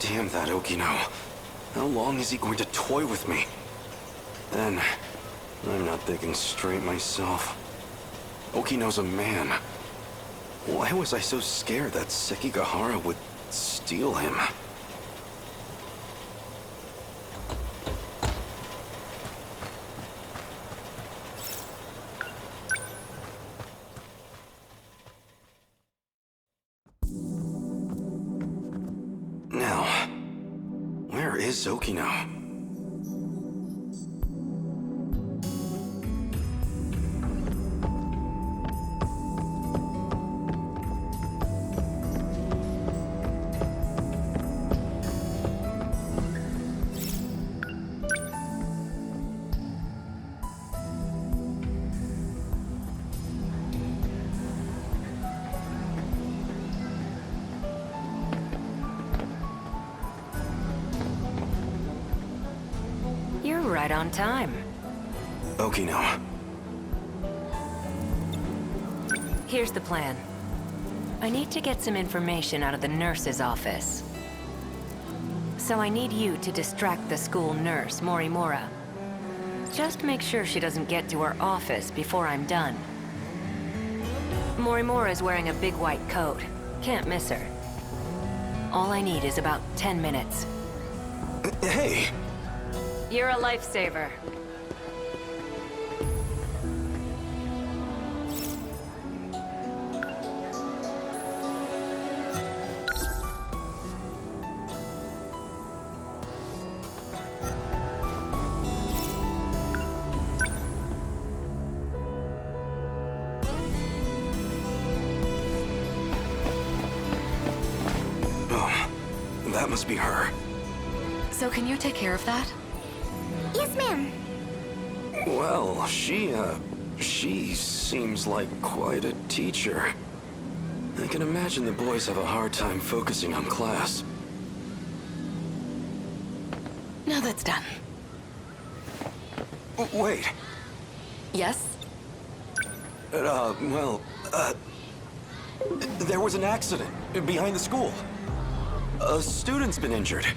Damn that Okino. How long is he going to toy with me? Then, I'm not thinking straight myself. Okino's a man. Why was I so scared that Sekigahara would steal him? Now, where is Okino? You're right on time. Okino. Here's the plan. I need to get some information out of the nurse's office. So I need you to distract the school nurse, Morimura. Just make sure she doesn't get to her office before I'm done. Morimura's wearing a big white coat. Can't miss her. All I need is about 10 minutes. Hey! You're a lifesaver. Oh, that must be her. So can you take care of that? Yes, ma'am. Well, she seems like quite a teacher. I can imagine the boys have a hard time focusing on class. Now that's done. Wait. Yes? There was an accident behind the school. A student's been injured.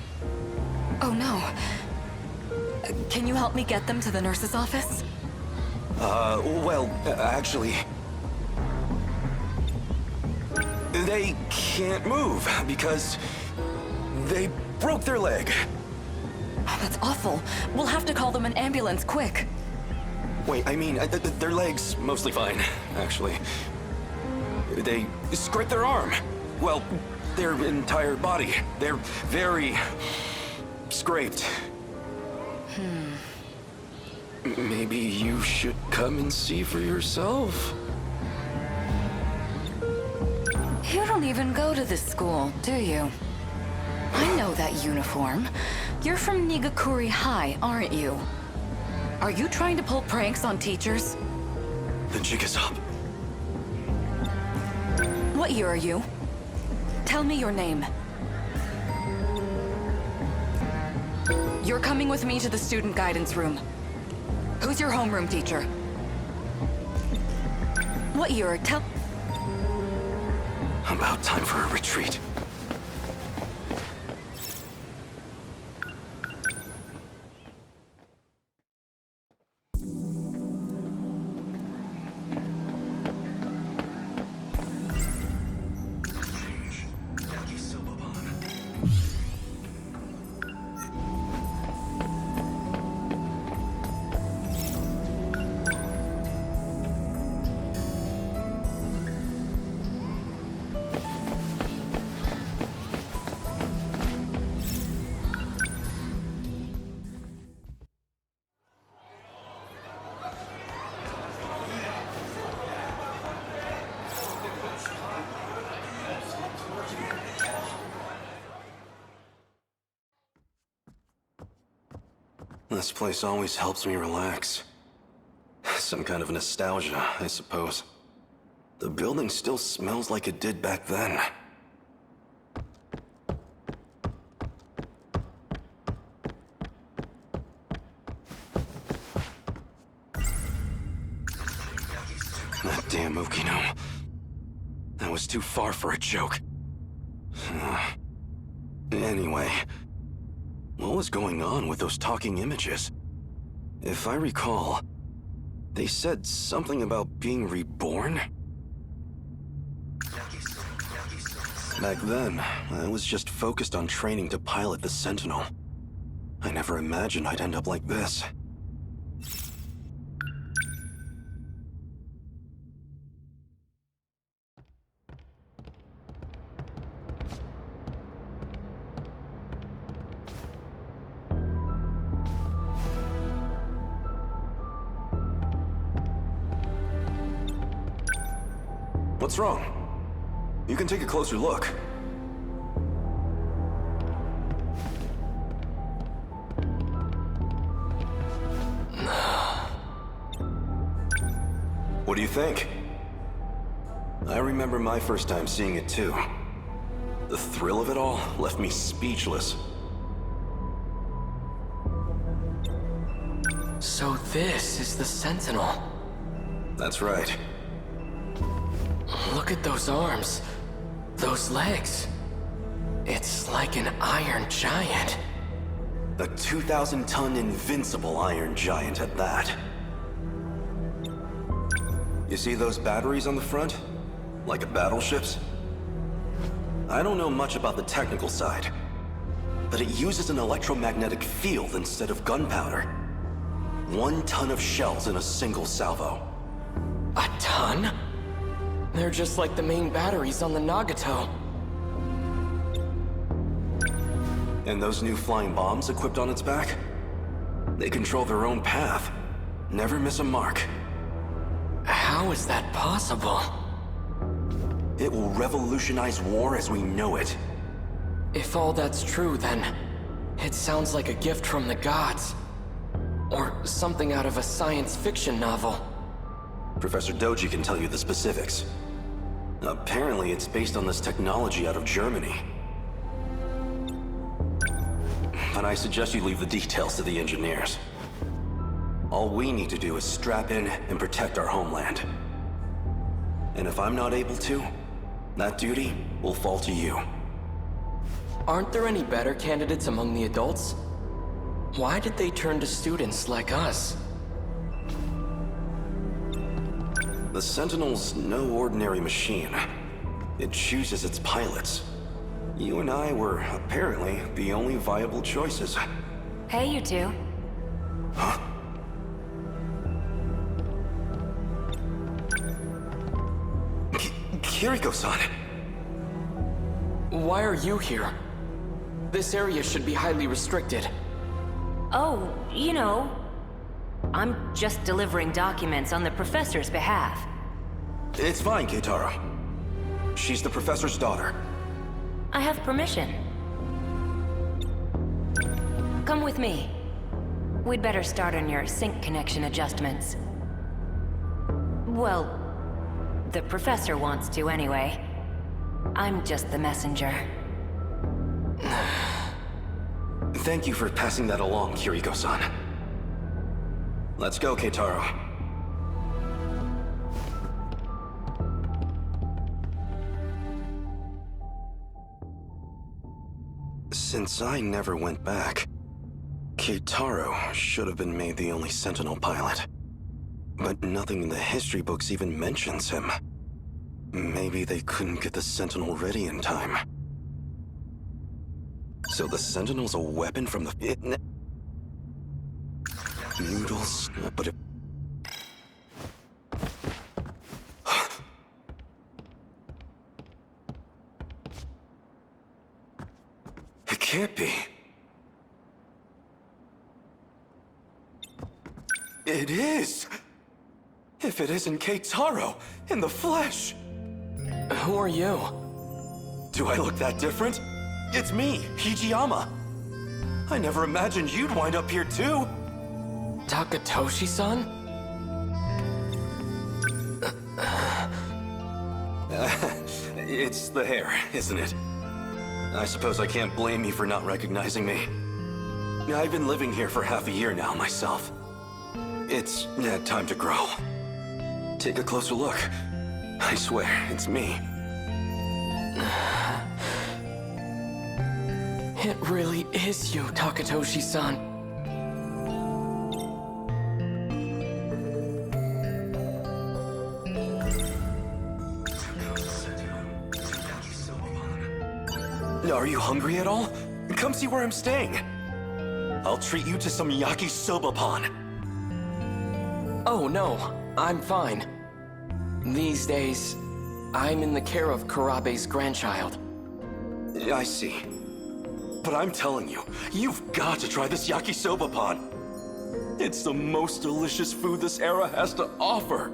Oh no. Can you help me get them to the nurse's office? Actually... They can't move because they broke their leg. Oh, that's awful. We'll have to call them an ambulance, quick. Wait, I mean, their leg's mostly fine, actually. They scraped their arm. Well, their entire body. They're very... scraped. Maybe you should come and see for yourself? You don't even go to this school, do you? I know that uniform. You're from Nigakuri High, aren't you? Are you trying to pull pranks on teachers? The jig is up. What year are you? Tell me your name. You're coming with me to the student guidance room. Who's your homeroom teacher? What year? Tell... About time for a retreat. This place always helps me relax. Some kind of nostalgia, I suppose. The building still smells like it did back then. That damn Okino. That was too far for a joke. Anyway, What was going on with those talking images? If I recall, they said something about being reborn? Back then, I was just focused on training to pilot the Sentinel. I never imagined I'd end up like this. What's wrong? You can take a closer look. What do you think? I remember my first time seeing it too. The thrill of it all left me speechless. So this is the Sentinel. That's right. Look at those arms. Those legs. It's like an iron giant. A 2,000-ton invincible iron giant at that. You see those batteries on the front? Like a battleship's? I don't know much about the technical side, but it uses an electromagnetic field instead of gunpowder. 1 ton of shells in a single salvo. A ton? They're just like the main batteries on the Nagato. And those new flying bombs equipped on its back? They control their own path. Never miss a mark. How is that possible? It will revolutionize war as we know it. If all that's true, then it sounds like a gift from the gods. Or something out of a science fiction novel. Professor Doji can tell you the specifics. Apparently, it's based on this technology out of Germany. But I suggest you leave the details to the engineers. All we need to do is strap in and protect our homeland. And if I'm not able to, that duty will fall to you. Aren't there any better candidates among the adults? Why did they turn to students like us? The Sentinel's no ordinary machine. It chooses its pilots. You and I were apparently the only viable choices. Hey, you two. Huh? Kiriko-san! Why are you here? This area should be highly restricted. Oh, you know, I'm just delivering documents on the professor's behalf. It's fine, Keitaro. She's the professor's daughter. I have permission. Come with me. We'd better start on your sync connection adjustments. Well, the professor wants to anyway. I'm just the messenger. Thank you for passing that along, Kiriko-san. Let's go, Keitaro. Since I never went back, Keitaro should have been made the only Sentinel pilot. But nothing in the history books even mentions him. Maybe they couldn't get the Sentinel ready in time. So the Sentinel's a weapon from the... Noodles, but it... It can't be. It is! If it isn't Keitaro, in the flesh! Who are you? Do I look that different? It's me, Hijiyama. I never imagined you'd wind up here too. Takatoshi-san? It's the hair, isn't it? I suppose I can't blame you for not recognizing me. I've been living here for half a year now myself. It's time to grow. Take a closer look. I swear, it's me. It really is you, Takatoshi-san. Are you hungry at all? Come see where I'm staying. I'll treat you to some yakisoba-pan. Oh no, I'm fine. These days, I'm in the care of Kurabe's grandchild. I see. But I'm telling you, you've got to try this yakisoba-pan. It's the most delicious food this era has to offer.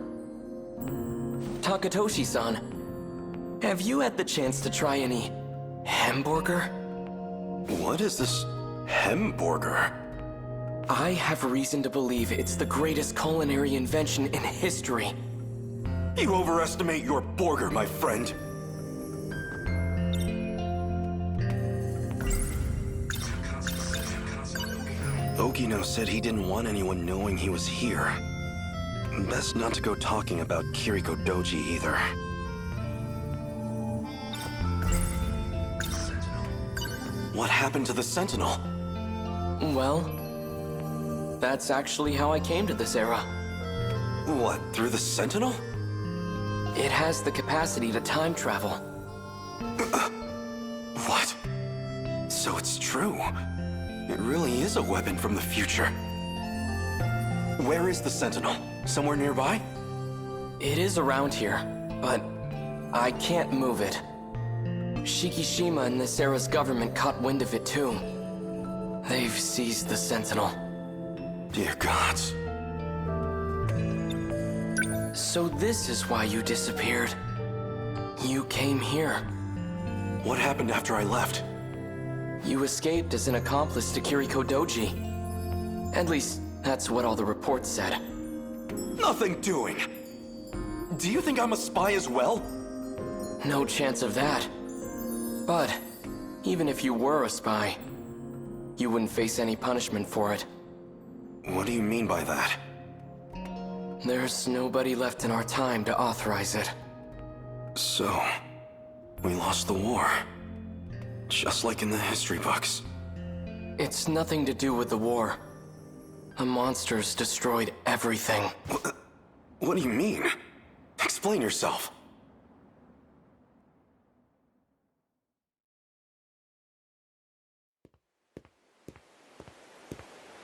Takatoshi-san, have you had the chance to try any hamburger? What is this hamburger? I have reason to believe it's the greatest culinary invention in history. You overestimate your burger, my friend. Okino said he didn't want anyone knowing he was here. Best not to go talking about Kiriko Doji either. What happened to the Sentinel? Well, that's actually how I came to this era. What, through the Sentinel? It has the capacity to time travel. What? So it's true. It really is a weapon from the future. Where is the Sentinel? Somewhere nearby? It is around here, but I can't move it. Shikishima and this era's government caught wind of it too. They've seized the Sentinel. Dear gods. So this is why you disappeared. You came here. What happened after I left? You escaped as an accomplice to Kiriko Doji. At least, that's what all the reports said. Nothing doing! Do you think I'm a spy as well? No chance of that. But, even if you were a spy, you wouldn't face any punishment for it. What do you mean by that? There's nobody left in our time to authorize it. So, we lost the war. Just like in the history books. It's nothing to do with the war. The monsters destroyed everything. What do you mean? Explain yourself.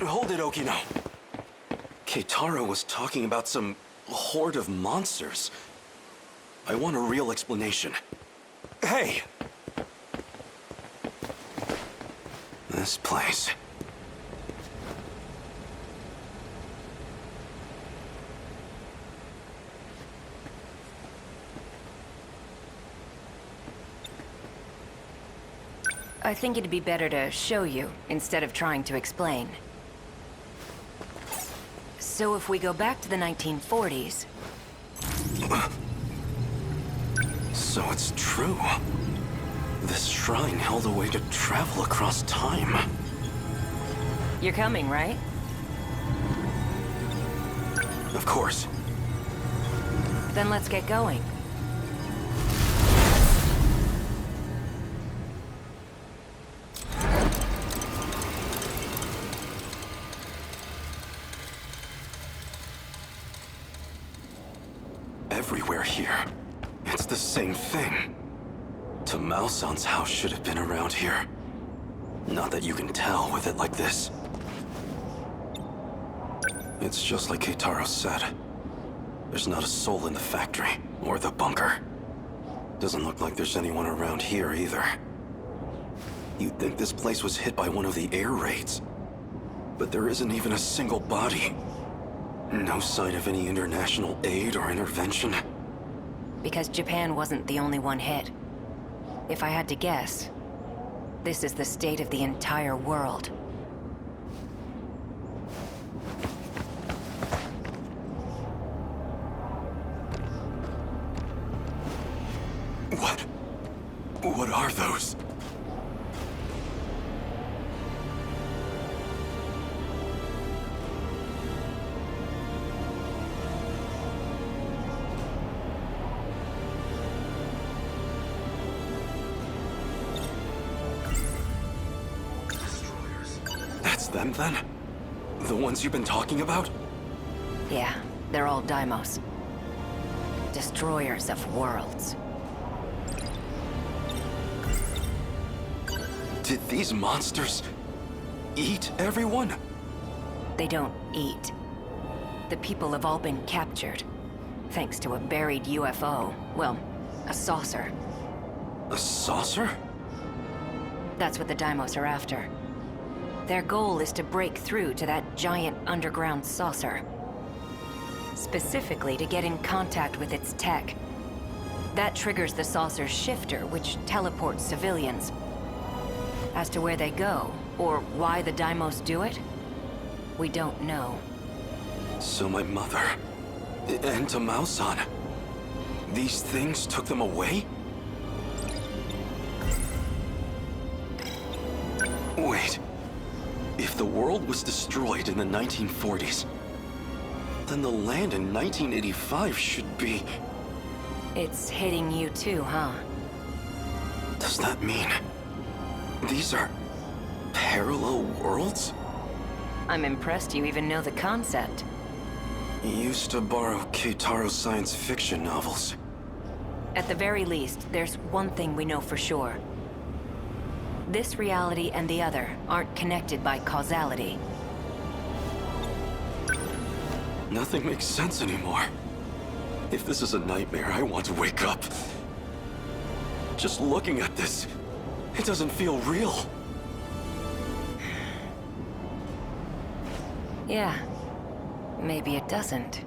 Hold it, Okino. Keitaro was talking about some horde of monsters. I want a real explanation. Hey! This place. I think it'd be better to show you instead of trying to explain. So if we go back to the 1940s... So it's true. This shrine held a way to travel across time. You're coming, right? Of course. Then let's get going. Everywhere here. It's the same thing. Tamao-san's house should have been around here. Not that you can tell with it like this. It's just like Keitaro said. There's not a soul in the factory, or the bunker. Doesn't look like there's anyone around here either. You'd think this place was hit by one of the air raids. But there isn't even a single body. No sign of any international aid or intervention. Because Japan wasn't the only one hit. If I had to guess, this is the state of the entire world. What are those? them, then? The ones you've been talking about? Yeah, they're all Daimos. Destroyers of worlds. Did these monsters eat everyone? They don't eat. The people have all been captured, thanks to a buried UFO. Well, a saucer. A saucer? That's what the Daimos are after. Their goal is to break through to that giant underground saucer. Specifically to get in contact with its tech. That triggers the saucer's shifter, which teleports civilians. As to where they go, or why the Daimos do it, we don't know. So my mother, and Tamao-san, these things took them away? Wait, if the world was destroyed in the 1940s, then the land in 1985 should be... It's hitting you too, huh? Does that mean these are parallel worlds? I'm impressed you even know the concept. Used to borrow Keitaro's science fiction novels. At the very least, there's one thing we know for sure. This reality and the other aren't connected by causality. Nothing makes sense anymore. If this is a nightmare, I want to wake up. Just looking at this, it doesn't feel real. Yeah, maybe it doesn't.